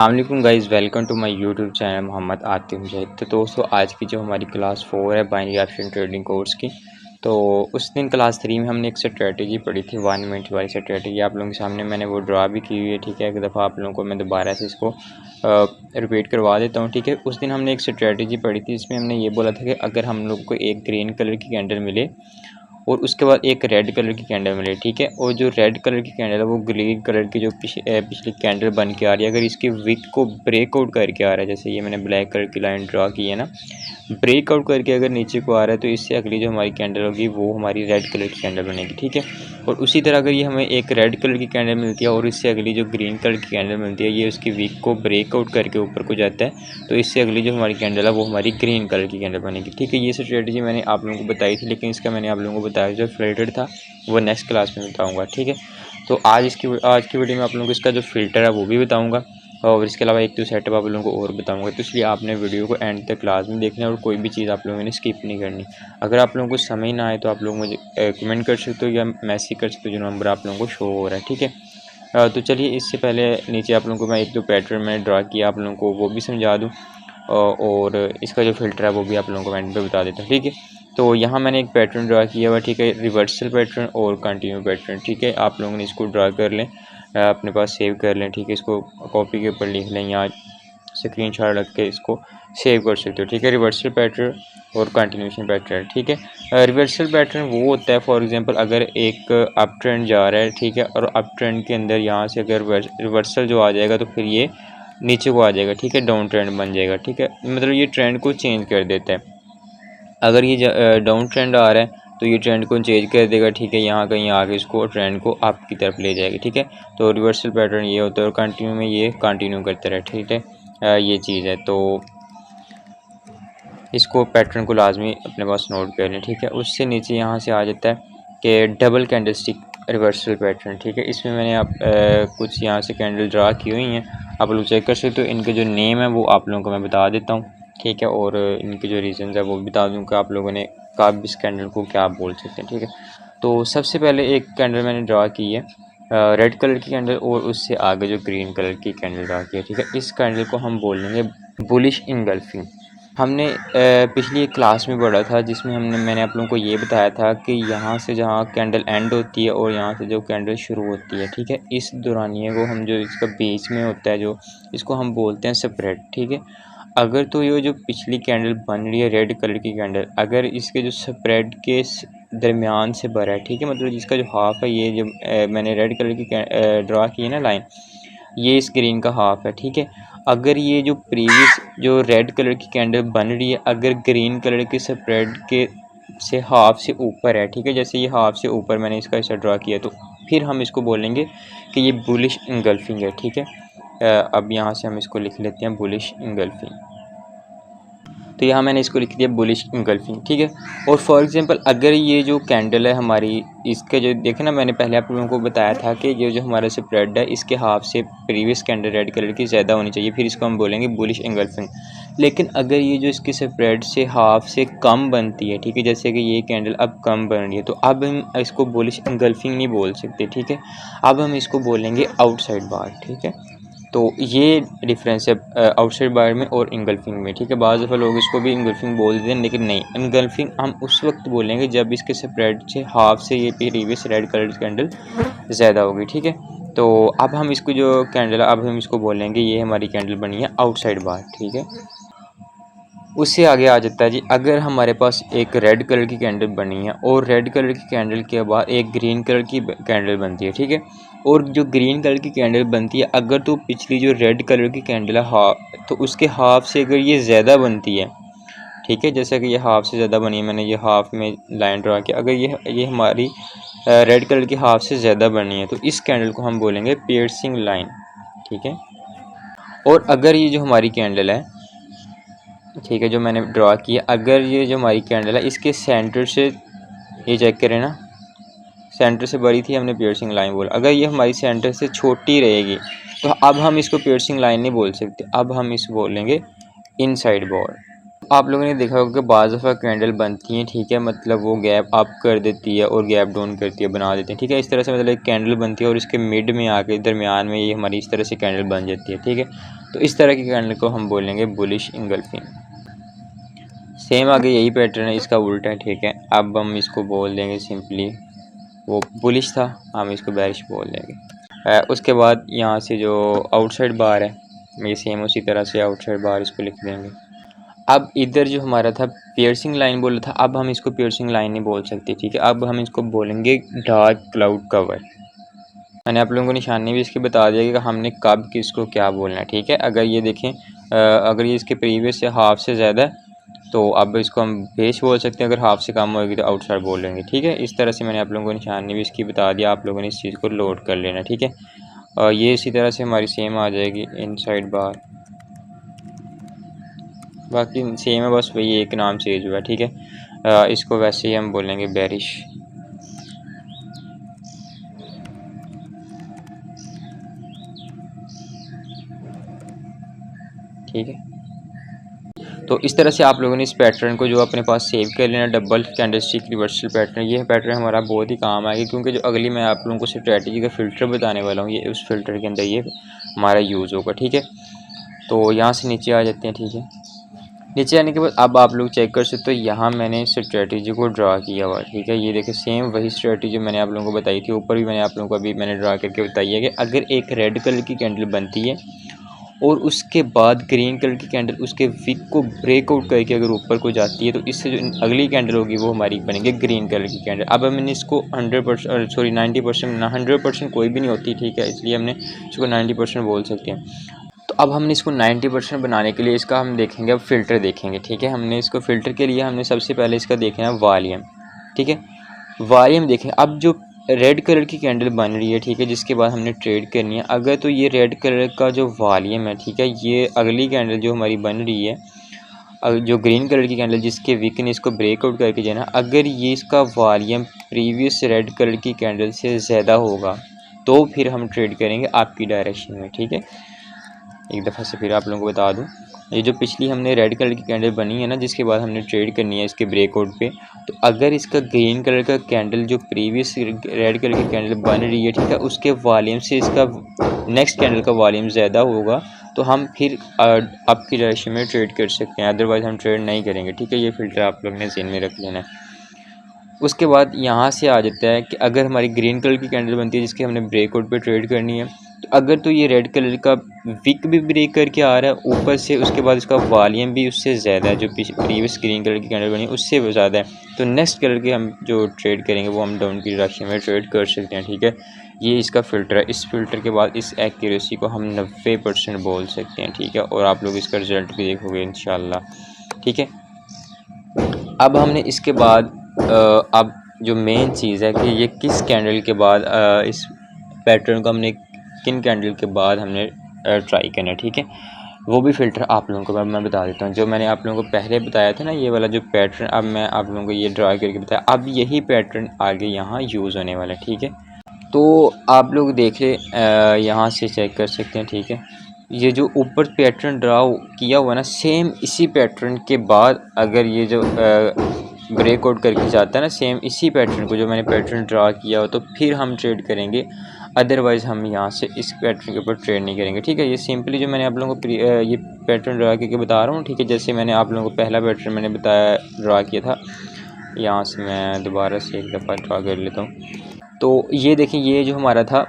अस्सलामुअलैकुम guys, welcome to my YouTube channel Mohammad Atif Mujahid. तो दोस्तों, आज की जो हमारी क्लास 4 है बाइनरी ऑप्शन ट्रेडिंग कोर्स की, तो उस दिन क्लास 3 में हमने एक स्ट्रेटजी पढ़ी थी 1 मिनट वाली स्ट्रेटजी। आप लोगों के सामने मैंने वो ड्रा भी की हुई है, ठीक है। एक दफ़ा आप लोगों को मैं दोबारा से इसको रिपीट करवा देता हूँ, ठीक है। उस दिन हमने एक स्ट्रेटजी पढ़ी थी, इसमें हमने ये बोला था कि अगर हम लोग को एक ग्रीन कलर की कैंडल मिले और उसके बाद एक रेड कलर की कैंडल मिले, ठीक है। और जो रेड कलर की कैंडल है वो ग्रीन कलर की जो पिछली कैंडल बन के आ रही है, अगर इसकी विक को ब्रेकआउट करके आ रहा है, जैसे ये मैंने ब्लैक कलर की लाइन ड्रा की है ना, ब्रेकआउट करके अगर नीचे को आ रहा है, तो इससे अगली जो हमारी कैंडल होगी वो हमारी रेड कलर की कैंडल बनेगी, ठीक है। और उसी तरह अगर ये हमें एक रेड कलर की कैंडल मिलती है और इससे अगली जो ग्रीन कलर की कैंडल मिलती है, ये उसकी विक को ब्रेकआउट करके ऊपर को जाता है, तो इससे अगली जो हमारी कैंडल है वो हमारी ग्रीन कलर की कैंडल बनेगी, ठीक है। ये स्ट्रेटजी मैंने आप लोगों को बताई थी, लेकिन इसका मैंने आप लोगों को बताया जो फिल्टर था वो नेक्स्ट क्लास में बताऊँगा, ठीक है। तो आज की वीडियो में आप लोगों को इसका जो फ़िल्टर है वो भी बताऊँगा, और इसके अलावा एक तो सेटअप आप लोगों को और बताऊंगा। तो इसलिए आपने वीडियो को एंड तक क्लास में देखना है और कोई भी चीज़ आप लोगों ने स्किप नहीं करनी। अगर आप लोगों को समझ ना आए तो आप लोग मुझे कमेंट कर सकते हो या मैसेज कर सकते हो, जो नंबर आप लोगों को शो हो रहा है, ठीक है। तो चलिए, इससे पहले नीचे आप लोगों को मैं एक जो पैटर्न मैंने ड्रा किया आप लोगों को वो भी समझा दूँ, और इसका जो फ़िल्टर है वो भी आप लोगों को एंड पे बता देता हूँ, ठीक है। तो यहाँ मैंने एक पैटर्न ड्रा किया हुआ, ठीक है, रिवर्सल पैटर्न और कंटिन्यू पैटर्न, ठीक है। आप लोगों ने इसको ड्रा कर लें, अपने पास सेव कर लें, ठीक है। इसको कॉपी के ऊपर लिख लें या स्क्रीनशॉट रख के इसको सेव कर सकते हो, ठीक है। रिवर्सल पैटर्न और कंटिन्यूशन पैटर्न, ठीक है। रिवर्सल पैटर्न वो होता है, फॉर एग्जांपल अगर एक अप ट्रेंड जा रहा है, ठीक है, और अप ट्रेंड के अंदर यहाँ से अगर रिवर्सल जो आ जाएगा तो फिर ये नीचे को आ जाएगा, ठीक है, डाउन ट्रेंड बन जाएगा, ठीक है। मतलब ये ट्रेंड को चेंज कर देता है। अगर ये डाउन ट्रेंड आ रहा है तो ये ट्रेंड को चेंज कर देगा, ठीक है, यहाँ कहीं आगे इसको ट्रेंड को अप की तरफ ले जाएगी, ठीक है। तो रिवर्सल पैटर्न ये होता है, और कंटिन्यू में ये कंटिन्यू करते रहे, ठीक है। ये चीज़ है, तो इसको पैटर्न को लाजमी अपने पास नोट कर लें, ठीक है। उससे नीचे यहाँ से आ जाता है कि double candle stick reversal pattern, ठीक है। इसमें मैंने आप कुछ यहाँ से कैंडल ड्रा की हुई हैं, आप लोग चेक कर सकते हो। इनके जो नेम है वो आप लोगों को मैं बता देता हूँ, ठीक है, और इनके जो रीज़न है वो भी बता दूँ कि आप लोगों ने कब इस कैंडल को क्या बोल सकते हैं, ठीक है। तो सबसे पहले एक कैंडल मैंने ड्रा की है रेड कलर की कैंडल, और उससे आगे जो ग्रीन कलर की कैंडल ड्रा की है, ठीक है। इस कैंडल को हम बोलेंगे बुलिश इंगल्फिंग। हमने पिछली एक क्लास में पढ़ा था, जिसमें मैंने आप लोगों को ये बताया था कि यहाँ से जहाँ कैंडल एंड होती है और यहाँ से जो कैंडल शुरू होती है, ठीक है, इस दौरानिए को हम जो इसका बीच में होता है जो, इसको हम बोलते हैं स्प्रेड, ठीक है। अगर तो ये जो पिछली कैंडल बन रही है रेड कलर की कैंडल, अगर इसके जो स्प्रेड के दरमियान से भरा है, ठीक है, मतलब जिसका जो हाफ है, ये जो मैंने रेड कलर की ड्रा की है ना लाइन, ये इस ग्रीन का हाफ है, ठीक है। अगर ये जो प्रीवियस जो रेड कलर की कैंडल बन रही है, अगर ग्रीन कलर के स्प्रेड के से हाफ से ऊपर है, ठीक है, जैसे ये हाफ से ऊपर मैंने इसका हिस्सा ड्रा किया, तो फिर हम इसको बोलेंगे कि ये बुलिश इंगल्फिंग है, ठीक है। अब यहाँ से हम इसको लिख लेते हैं बुलिश इंगल्फिंग। तो यहाँ मैंने इसको लिख दिया बुलिश इंगल्फिंग, ठीक है। और फॉर एग्जांपल अगर ये जो कैंडल है हमारी, इसके जो देखें ना, मैंने पहले आप लोगों को बताया था कि ये जो हमारा स्प्रेड है इसके हाफ से प्रीवियस कैंडल रेड कलर की ज़्यादा होनी चाहिए, फिर इसको हम बोलेंगे बुलिश इंगल्फिंग। लेकिन अगर ये जो इसकी स्प्रेड से हाफ से कम बनती है, ठीक है, जैसे कि ये कैंडल अब कम बन रही है, तो अब हम इसको बुलिश इंगल्फिंग नहीं बोल सकते, ठीक है। अब हम इसको बोलेंगे आउटसाइड बार, ठीक है। तो ये डिफरेंस है आउटसाइड बार में और इंगल्फिंग में, ठीक है। बाज़ दफ़ा लोग इसको भी इंगल्फिंग बोल देते हैं, लेकिन नहीं, इंगल्फिंग हम उस वक्त बोलेंगे जब इसके स्प्रेड से हाफ से ये प्रीवियस रेड कलर कैंडल ज़्यादा होगी, ठीक है। तो अब हम इसको जो कैंडल है, अब हम इसको बोलेंगे ये हमारी कैंडल बनी है आउटसाइड बार, ठीक है। उससे आगे आ जाता है जी, अगर हमारे पास एक रेड कलर की कैंडल बनी है और रेड कलर की कैंडल के बाद एक ग्रीन कलर की कैंडल बनती है, ठीक है। और जो ग्रीन कलर की कैंडल बनती है, अगर तो पिछली जो रेड कलर की कैंडल है हाफ, तो उसके हाफ से अगर ये ज़्यादा बनती है, ठीक है, जैसे कि ये हाफ से ज़्यादा बनी है, मैंने ये हाफ में लाइन ड्रा किया, अगर ये हमारी रेड कलर की हाफ से ज़्यादा बनी है, तो इस कैंडल को हम बोलेंगे पियर्सिंग लाइन, ठीक है। और अगर ये जो हमारी कैंडल है, ठीक है, जो मैंने ड्रा किया, अगर ये जो हमारी कैंडल है इसके सेंटर से, ये चेक करें ना, सेंटर से बड़ी थी, हमने पियर्सिंग लाइन बोला। अगर ये हमारी सेंटर से छोटी रहेगी तो अब हम इसको पियर्सिंग लाइन नहीं बोल सकते, अब हम इसको बोलेंगे इनसाइड बॉर। आप लोगों ने देखा होगा कि बाज़ दफ़ा कैंडल बनती हैं, ठीक है, मतलब वो गैप अप कर देती है और गैप डाउन करती है, बना देती है, ठीक है। इस तरह से मतलब एक कैंडल बनती है और इसके मिड में आके दरमियान में ये हमारी इस तरह से कैंडल बन जाती है, ठीक है। तो इस तरह के कैंडल को हम बोलेंगे बुलिश इंगल्फिंग। सेम आगे यही पैटर्न है, इसका उल्टा है, ठीक है। अब हम इसको बोल देंगे सिंपली, वो बुलिश था, हम इसको बेरिश बोल देंगे। उसके बाद यहाँ से जो आउटसाइड बार है, ये सेम उसी तरह से आउटसाइड बार इसको लिख देंगे। अब इधर जो हमारा था पियर्सिंग लाइन बोला था, अब हम इसको पियर्सिंग लाइन नहीं बोल सकते, ठीक है। अब हम इसको बोलेंगे डार्क क्लाउड कवर। मैंने आप लोगों को निशानी भी इसकी बता दिया कि हमने कब किसको क्या बोलना है, ठीक है। अगर ये देखें, अगर ये इसके प्रीवियस से हाफ से ज़्यादा है तो अब इसको हम बेस बोल सकते हैं, अगर हाफ से कम होगी तो आउटसाइड बोल लेंगे, ठीक है। इस तरह से मैंने आप लोगों को निशानी भी इसकी बता दिया, आप लोगों ने इस चीज़ को लोड कर लेना, ठीक है। और ये इसी तरह से हमारी सेम आ जाएगी इनसाइड बार, बाकी सेम है, बस वही एक नाम चेंज हुआ है, ठीक है। इसको वैसे ही हम बोलेंगे बेरिश, ठीक है। तो इस तरह से आप लोगों ने इस पैटर्न को जो अपने पास सेव कर लेना, डबल कैंडलस्टिक रिवर्सल पैटर्न। ये पैटर्न हमारा बहुत ही काम आएगा, क्योंकि जो अगली मैं आप लोगों को स्ट्रैटेजी का फ़िल्टर बताने वाला हूँ, ये उस फिल्टर के अंदर ये हमारा यूज़ होगा, ठीक है। तो यहाँ से नीचे आ जाते हैं, ठीक है। नीचे आने के बाद अब आप लोग चेक कर सकते हो, यहाँ मैंने स्ट्रैटेजी को ड्रा किया हुआ, ठीक है। ये देखिए सेम वही स्ट्रैटेजी मैंने आप लोगों को बताई थी, ऊपर भी मैंने आप लोगों को अभी मैंने ड्रा करके बताई है कि अगर एक रेड कलर की कैंडल बनती है और उसके बाद ग्रीन कलर की कैंडल उसके विक को ब्रेकआउट करके अगर ऊपर को जाती है, तो इससे जो अगली कैंडल होगी वो हमारी बनेगी ग्रीन कलर की कैंडल। अब मैंने इसको 100% सॉरी 90% ना 100% कोई भी नहीं होती, ठीक है, इसलिए हमने इसको 90% बोल सकते हैं। तो अब हमने इसको 90% बनाने के लिए इसका हम देखेंगे, अब फ़िल्टर देखेंगे, ठीक है। हमने इसको फ़िल्टर के लिए हमने सबसे पहले इसका देखना है वॉल्यूम, ठीक है। वॉल्यूम देखें, अब जो रेड कलर की कैंडल बन रही है, ठीक है, जिसके बाद हमने ट्रेड करनी है, अगर तो ये रेड कलर का जो वॉल्यूम है, ठीक है, ये अगली कैंडल जो हमारी बन रही है, जो ग्रीन कलर की कैंडल जिसके वीकनेस को ब्रेकआउट करके जाना, अगर ये इसका वॉल्यूम प्रीवियस रेड कलर की कैंडल से ज़्यादा होगा तो फिर हम ट्रेड करेंगे आपकी डायरेक्शन में, ठीक है। एक दफ़ा से फिर आप लोगों को बता दूं, ये जो पिछली हमने रेड कलर की कैंडल बनी है ना, जिसके बाद हमने ट्रेड करनी है इसके ब्रेकआउट पे, तो अगर इसका ग्रीन कलर का कैंडल जो प्रीवियस रेड कलर की कैंडल बन रही है, ठीक है, उसके वॉल्यूम से इसका नेक्स्ट कैंडल का वॉल्यूम ज़्यादा होगा तो हम फिर आपकी डायरेक्शन में ट्रेड कर सकते हैं, अदरवाइज़ हम ट्रेड नहीं करेंगे, ठीक है। ये फ़िल्टर आप लोग ने ज़हन में रख लेना है। उसके बाद यहाँ से आ जाता है कि अगर हमारी ग्रीन कलर की कैंडल बनती है जिसके हमने ब्रेकआउट पे ट्रेड करनी है, तो अगर तो ये रेड कलर का विक भी ब्रेक करके आ रहा है ऊपर से, उसके बाद इसका वॉल्यूम भी उससे ज़्यादा है, जो प्रीवियस ग्रीन कलर की कैंडल बनी है उससे भी ज़्यादा है, तो नेक्स्ट कलर के हम जो ट्रेड करेंगे वो हम डाउन की डायरेक्शन में ट्रेड कर सकते हैं, ठीक है। ये इसका फ़िल्टर है। इस फिल्टर के बाद इस एक्यूरेसी को हम 90% बोल सकते हैं, ठीक है, और आप लोग इसका रिज़ल्ट भी देखोगे इंशाल्लाह, ठीक है। अब हमने इसके बाद अब जो मेन चीज़ है कि ये किस कैंडल के बाद इस पैटर्न को हमने किन कैंडल के बाद हमने ट्राई करना है, ठीक है। वो भी फ़िल्टर आप लोगों को मैं बता देता हूँ। जो मैंने आप लोगों को पहले बताया था ना, ये वाला जो पैटर्न, अब मैं आप लोगों को ये ड्रा करके बताया, अब यही पैटर्न आगे यहाँ यूज़ होने वाला है, ठीक है। तो आप लोग देख ले, यहाँ से चेक कर सकते हैं, ठीक है। ये जो ऊपर पैटर्न ड्रा किया हुआ ना, सेम इसी पैटर्न के बाद अगर ये जो ब्रेकआउट करके जाता है ना, सेम इसी पैटर्न को जो मैंने पैटर्न ड्रा किया हो, तो फिर हम ट्रेड करेंगे, अदरवाइज़ हम यहाँ से इस पैटर्न के ऊपर ट्रेड नहीं करेंगे, ठीक है। ये सिंपली जो मैंने आप लोगों को ये पैटर्न ड्रा करके बता रहा हूँ, ठीक है। जैसे मैंने आप लोगों को पहला पैटर्न मैंने बताया ड्रा किया था, यहाँ से मैं दोबारा से एक दफ़ा ड्रा कर लेता हूँ। तो ये देखिए, ये जो हमारा था,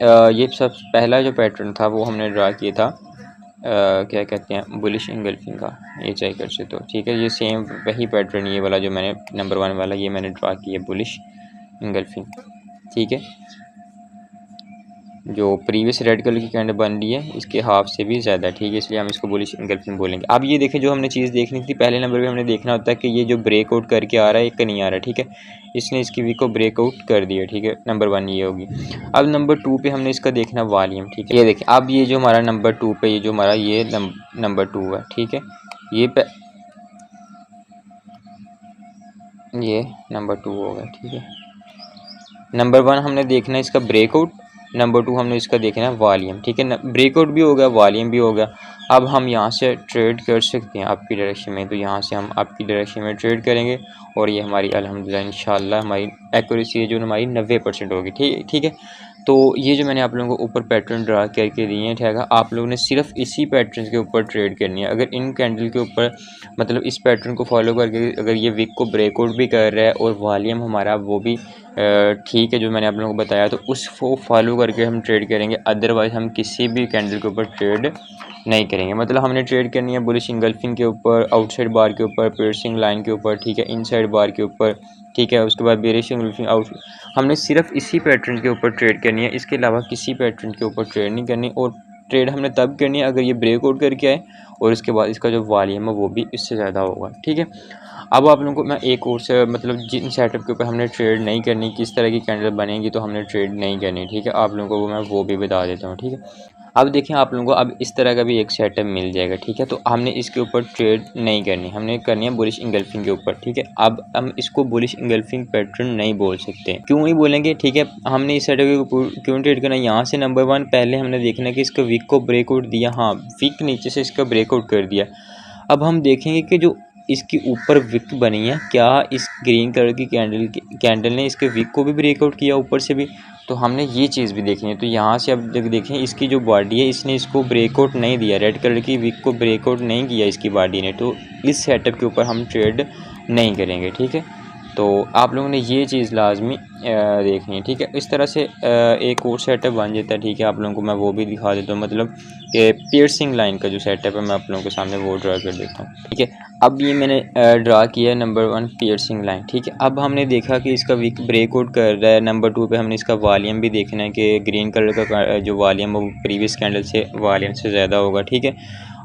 ये सब पहला जो पैटर्न था वो हमने ड्रा किया था, क्या कहते हैं, बुलिश इंगल्फिंग का, ये चेक कर सकते हो, ठीक है। ये सेम वही पैटर्न, ये वाला जो मैंने नंबर 1 वाला ये मैंने ड्रा किया बुलिश इंगल्फिंग, ठीक है। जो प्रीवियस रेड कलर की कैंडल बन रही है इसके हाफ से भी ज़्यादा, ठीक है, इसलिए हम इसको बुलिश इंगल्फिंग बोलेंगे। अब ये देखें, जो हमने चीज़ देखनी थी पहले नंबर पे हमने देखना होता है कि ये जो ब्रेकआउट करके आ रहा है एक नहीं आ रहा, ठीक है। इसने इसकी वी को ब्रेकआउट कर दिया, ठीक है, नंबर 1 ये होगी। अब नंबर 2 पे हमने इसका देखना वॉल्यूम, ठीक है। ये देखें, अब ये जो हमारा नंबर 2 पे ये जो हमारा ये नंबर 2 है, ठीक है, ये नंबर 2 होगा, ठीक है। नंबर 1 हमने देखना है इसका ब्रेकआउट, नंबर 2 हमने इसका देखना है वॉल्यूम, ठीक है। ब्रेकआउट भी होगा, वॉल्यूम भी होगा। अब हम यहाँ से ट्रेड कर सकते हैं आपकी डायरेक्शन में, तो यहाँ से हम आपकी डायरेक्शन में ट्रेड करेंगे और ये हमारी अल्हम्दुलिल्लाह इंशाल्लाह हमारी एक्यूरेसी है जो हमारी 90% होगी, ठीक है। तो ये जो मैंने आप लोगों को ऊपर पैटर्न ड्रा करके दिए हैं, ठीक है, आप लोगों ने सिर्फ इसी पैटर्न के ऊपर ट्रेड करनी है। अगर इन कैंडल के ऊपर मतलब इस पैटर्न को फॉलो करके अगर ये विक को ब्रेकआउट भी कर रहा है और वॉल्यूम हमारा वो भी ठीक है जो मैंने आप लोगों को बताया, तो उसको फॉलो करके हम ट्रेड करेंगे। अदरवाइज़ हम किसी भी कैंडल के ऊपर ट्रेड नहीं करेंगे। मतलब हमने ट्रेड करनी है बुलिश इंगल्फिंग के ऊपर, आउटसाइड बार के ऊपर, पियर्सिंग लाइन के ऊपर, ठीक है, इनसाइड बार के ऊपर, ठीक है, उसके बाद बेरिश इंगल्फिंग आउट। हमने सिर्फ इसी पैटर्न के ऊपर ट्रेड करनी है, इसके अलावा किसी पैटर्न के ऊपर ट्रेड नहीं करनी। और ट्रेड हमने तब करनी है अगर ये ब्रेकआउट करके आए और इसके बाद इसका जो वॉल्यूम है वो भी इससे ज़्यादा होगा, ठीक है। अब आप लोगों को मैं एक और से मतलब जिन सेटअप के ऊपर हमने ट्रेड नहीं करनी, किस तरह की कैंडल बनेगी तो हमने ट्रेड नहीं करनी, ठीक है, आप लोगों को मैं वो भी बता देता हूँ, ठीक है। अब देखें आप लोगों को अब इस तरह का भी एक सेटअप मिल जाएगा, ठीक है। तो हमने इसके ऊपर ट्रेड नहीं करनी, हमने करनी है बुलिश इंगल्फिंग के ऊपर, ठीक है। अब हम इसको बुलिश इंगल्फिंग पैटर्न नहीं बोल सकते, क्यों नहीं बोलेंगे, ठीक है। हमने इस सेटअप के ऊपर क्यों ट्रेड करना है, यहाँ से नंबर 1 पहले हमने देखना है कि इसका वीक को ब्रेकआउट दिया, हाँ वीक नीचे से इसका ब्रेकआउट कर दिया। अब हम देखेंगे कि जो इसके ऊपर विक बनी है, क्या इस ग्रीन कलर की कैंडल ने इसके विक को भी ब्रेकआउट किया ऊपर से भी, तो हमने ये चीज़ भी देखनी है। तो यहाँ से अब देखें इसकी जो बॉडी है इसने इसको ब्रेकआउट नहीं दिया, रेड कलर की विक को ब्रेकआउट नहीं किया इसकी बॉडी ने, तो इस सेटअप के ऊपर हम ट्रेड नहीं करेंगे, ठीक है। तो आप लोगों ने ये चीज़ लाजमी देखनी है, ठीक है। इस तरह से एक और सेटअप बन जाता है, ठीक है। आप लोगों को मैं वो भी दिखा देता हूँ, मतलब कि पियर्सिंग लाइन का जो सेटअप है मैं आप लोगों के सामने वो ड्रा कर देता हूँ, ठीक है। अब ये मैंने ड्रा किया नंबर 1 पियर्सिंग लाइन, ठीक है। अब हमने देखा कि इसका विक ब्रेकआउट कर रहा है। नंबर 2 पे हमने इसका वॉल्यूम भी देखना है कि ग्रीन कलर का जो वॉल्यूम है वो प्रीवियस कैंडल से वॉल्यूम से ज़्यादा होगा, ठीक है।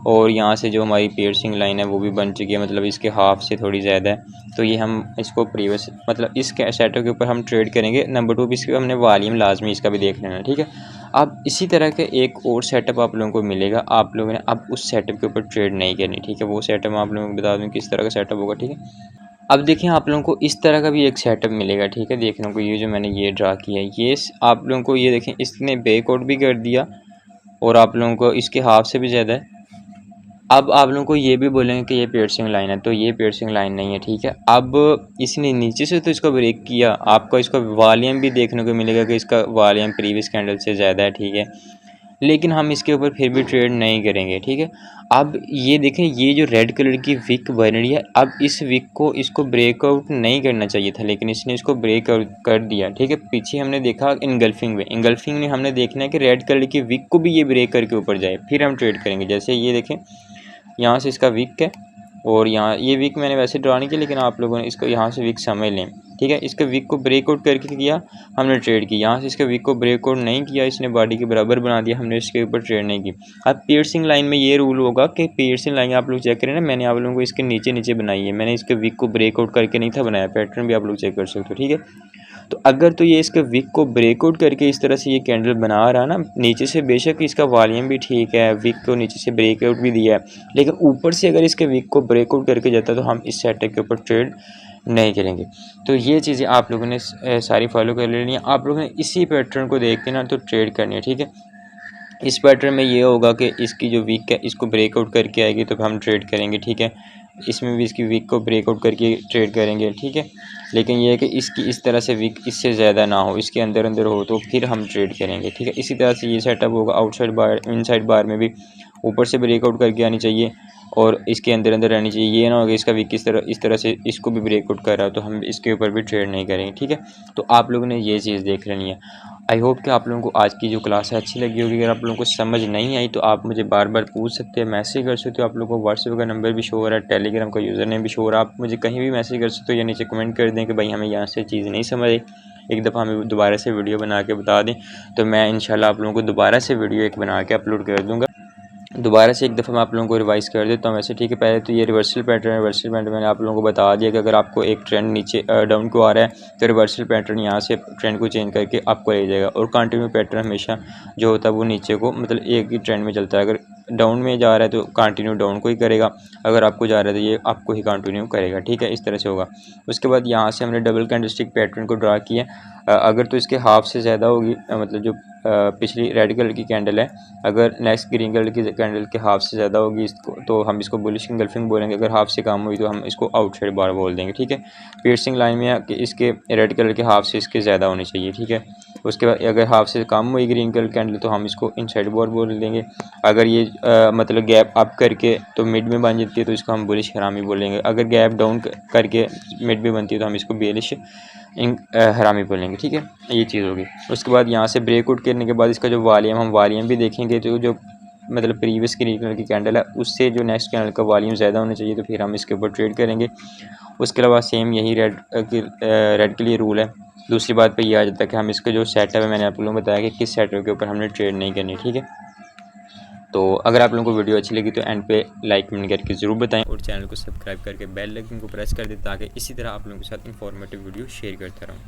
और यहाँ से जो हमारी पियर्सिंग लाइन है वो भी बन चुकी है, मतलब इसके हाफ से थोड़ी ज़्यादा है। तो ये हम इसको प्रीवियस मतलब इस सेटअप के ऊपर हम ट्रेड करेंगे। नंबर 2 पे इसके हमने वॉल्यूम लाजमी इसका भी देख लेना है, ठीक है। अब इसी तरह के एक और सेटअप आप लोगों को मिलेगा, आप लोगों ने अब उस सेटअप के ऊपर ट्रेड नहीं करनी, ठीक है। वो सेटअप मैं आप लोगों को बता दूँ किस तरह का सेटअप होगा, ठीक है। अब देखिए आप लोगों को इस तरह का भी एक सेटअप मिलेगा, ठीक है। देखने को ये जो मैंने ये ड्रा किया है ये आप लोगों को ये देखें इसने ब्रेकआउट भी कर दिया और आप लोगों को इसके हाफ से भी ज़्यादा है। अब आप लोगों को ये भी बोलेंगे कि ये पियर्सिंग लाइन है, तो ये पियर्सिंग लाइन नहीं है, ठीक है। अब इसने नीचे से तो इसको ब्रेक किया, आपको इसका वॉल्यूम भी देखने को मिलेगा कि इसका वॉल्यूम प्रीवियस कैंडल से ज़्यादा है, ठीक है। लेकिन हम इसके ऊपर फिर भी ट्रेड नहीं करेंगे, ठीक है। अब ये देखें ये जो रेड कलर की विक बन रही है, अब इस विक को इसको ब्रेकआउट नहीं करना चाहिए था, लेकिन इसने इसको ब्रेक कर दिया, ठीक है। पीछे हमने देखा इंगल्फिंग में, इंगल्फिंग में हमने देखना है कि रेड कलर की विक को भी ये ब्रेक करके ऊपर जाए, फिर हम ट्रेड करेंगे। जैसे ये देखें यहाँ से इसका विक है और यहाँ ये विक मैंने वैसे ड्रा नहीं किया, लेकिन आप लोगों ने इसको यहाँ से विक समझ लें, ठीक है। इसका विक को ब्रेकआउट करके किया हमने ट्रेड की, यहाँ से इसका विक को ब्रेकआउट नहीं किया, इसने बॉडी के बराबर बना दिया, हमने इसके ऊपर ट्रेड नहीं की। अब पियर्सिंग लाइन में ये रूल होगा कि पियर्सिंग लाइन आप लोग चेक करें ना, मैंने आप लोगों को इसके नीचे नीचे बनाई है, मैंने इसके विक को ब्रेकआउट करके नहीं था बनाया, पैटर्न भी आप लोग चेक कर सकते हो, ठीक है। तो अगर तो ये इसके विक को ब्रेकआउट करके इस तरह से ये कैंडल बना रहा ना, नीचे से बेशक इसका वॉल्यूम भी ठीक है, विक को नीचे से ब्रेकआउट भी दिया है, लेकिन ऊपर से अगर इसके विक को ब्रेकआउट करके जाता तो हम इस सेटअप के ऊपर ट्रेड नहीं करेंगे। तो ये चीज़ें आप लोगों ने सारी फॉलो कर लेनी है। आप लोगों ने इसी पैटर्न को देख के ना तो ट्रेड करनी है, ठीक है। इस पैटर्न में ये होगा कि इसकी जो वीक है इसको ब्रेकआउट करके आएगी तो हम ट्रेड करेंगे, ठीक है। इसमें भी इसकी वीक को ब्रेकआउट करके ट्रेड करेंगे, ठीक है। लेकिन ये है कि इसकी इस तरह से वीक इससे ज़्यादा ना हो, इसके अंदर अंदर हो तो फिर हम ट्रेड करेंगे, ठीक है। इसी तरह से ये सेटअप होगा, आउटसाइड बार इनसाइड बार में भी ऊपर से ब्रेकआउट करके आनी चाहिए और इसके अंदर अंदर रहनी चाहिए। ये ना हो कि इसका वीक इस तरह से इसको भी ब्रेकआउट कर रहा है तो हम इसके ऊपर भी ट्रेड नहीं करेंगे, ठीक है। तो आप लोगों ने ये चीज़ देख लेनी है। आई होप कि आप लोगों को आज की जो क्लास है अच्छी लगी होगी। अगर आप लोगों को समझ नहीं आई तो आप मुझे बार बार पूछ सकते हैं, मैसेज कर सकते हो। आप लोगों को व्हाट्सएप का नंबर भी शो हो रहा है, टेलीग्राम का यूज़र नेम भी शो हो रहा है, आप मुझे कहीं भी मैसेज कर सकते हो या नीचे कमेंट कर दें कि भाई हमें यहाँ से चीज़ नहीं समझ आई, एक दफ़ा हमें दोबारा से वीडियो बना के बता दें, तो मैं इंशाल्लाह आप लोगों को दोबारा से वीडियो एक बना के अपलोड कर दूँगा। दोबारा से एक दफ़ा मैं आप लोगों को रिवाइज़ कर देता हूँ वैसे, ठीक है। पहले तो ये रिवर्सल पैटर्न है, रिवर्सल पैटर्न मैंने आप लोगों को बता दिया कि अगर आपको एक ट्रेंड नीचे डाउन को आ रहा है तो रिवर्सल पैटर्न यहाँ से ट्रेंड को चेंज करके आपको ले जाएगा, और कंटिन्यू पैटर्न हमेशा जो होता है वो नीचे को मतलब एक ही ट्रेंड में चलता है। अगर डाउन में जा रहा है तो कंटिन्यू डाउन को ही करेगा, अगर आपको जा रहा है तो ये आपको ही कंटिन्यू करेगा, ठीक है। इस तरह से होगा। उसके बाद यहाँ से हमने डबल कैंडलस्टिक पैटर्न को ड्रा किया। अगर तो इसके हाफ से ज़्यादा होगी मतलब जो पिछली रेड कलर की कैंडल है, अगर नेक्स्ट ग्रीन कलर की कैंडल के हाफ से ज़्यादा होगी इसको तो हम इसको बुलिश इंगल्फिंग बोलेंगे, अगर हाफ से कम हुई तो हम इसको आउटसाइड बार बोल देंगे। ठीक है, पियर्सिंग लाइन में है कि इसके रेड कलर के हाफ से इसके ज़्यादा होनी चाहिए। ठीक है, उसके बाद अगर हाफ से कम हुई ग्रीन कलर कैंडल तो हम इसको इनसाइड बार बोल देंगे। अगर ये मतलब गैप अप करके तो मिड में बन जाती है तो इसको हम बुलिश हरामी बोलेंगे। अगर गैप डाउन करके मिड में बनती है तो हम इसको बेलिश हरामी बोलेंगे। ठीक है, ये चीज़ होगी। उसके बाद यहाँ से ब्रेकआउट करने के बाद इसका जो वॉल्यूम, हम वॉल्यूम भी देखेंगे तो जो मतलब प्रीवियस ग्रीन कलर की कैंडल है उससे जो नेक्स्ट कैंडल का वॉल्यूम ज़्यादा होना चाहिए तो फिर हम इसके ऊपर ट्रेड करेंगे। उसके अलावा सेम यही रेड के लिए रूल है। दूसरी बात पे ये आ जाता है कि हम इसका जो सेटअप है, मैंने आप लोगों को बताया कि किस सेटअप के ऊपर हमने ट्रेड नहीं करनी। ठीक है, तो अगर आप लोगों को वीडियो अच्छी लगी तो एंड पे लाइक कमेंट करके ज़रूर बताएं और चैनल को सब्सक्राइब करके बेल आइकन को प्रेस कर दें ताकि इसी तरह आप लोगों के साथ इंफॉर्मेटिव वीडियो शेयर करता रहूँ।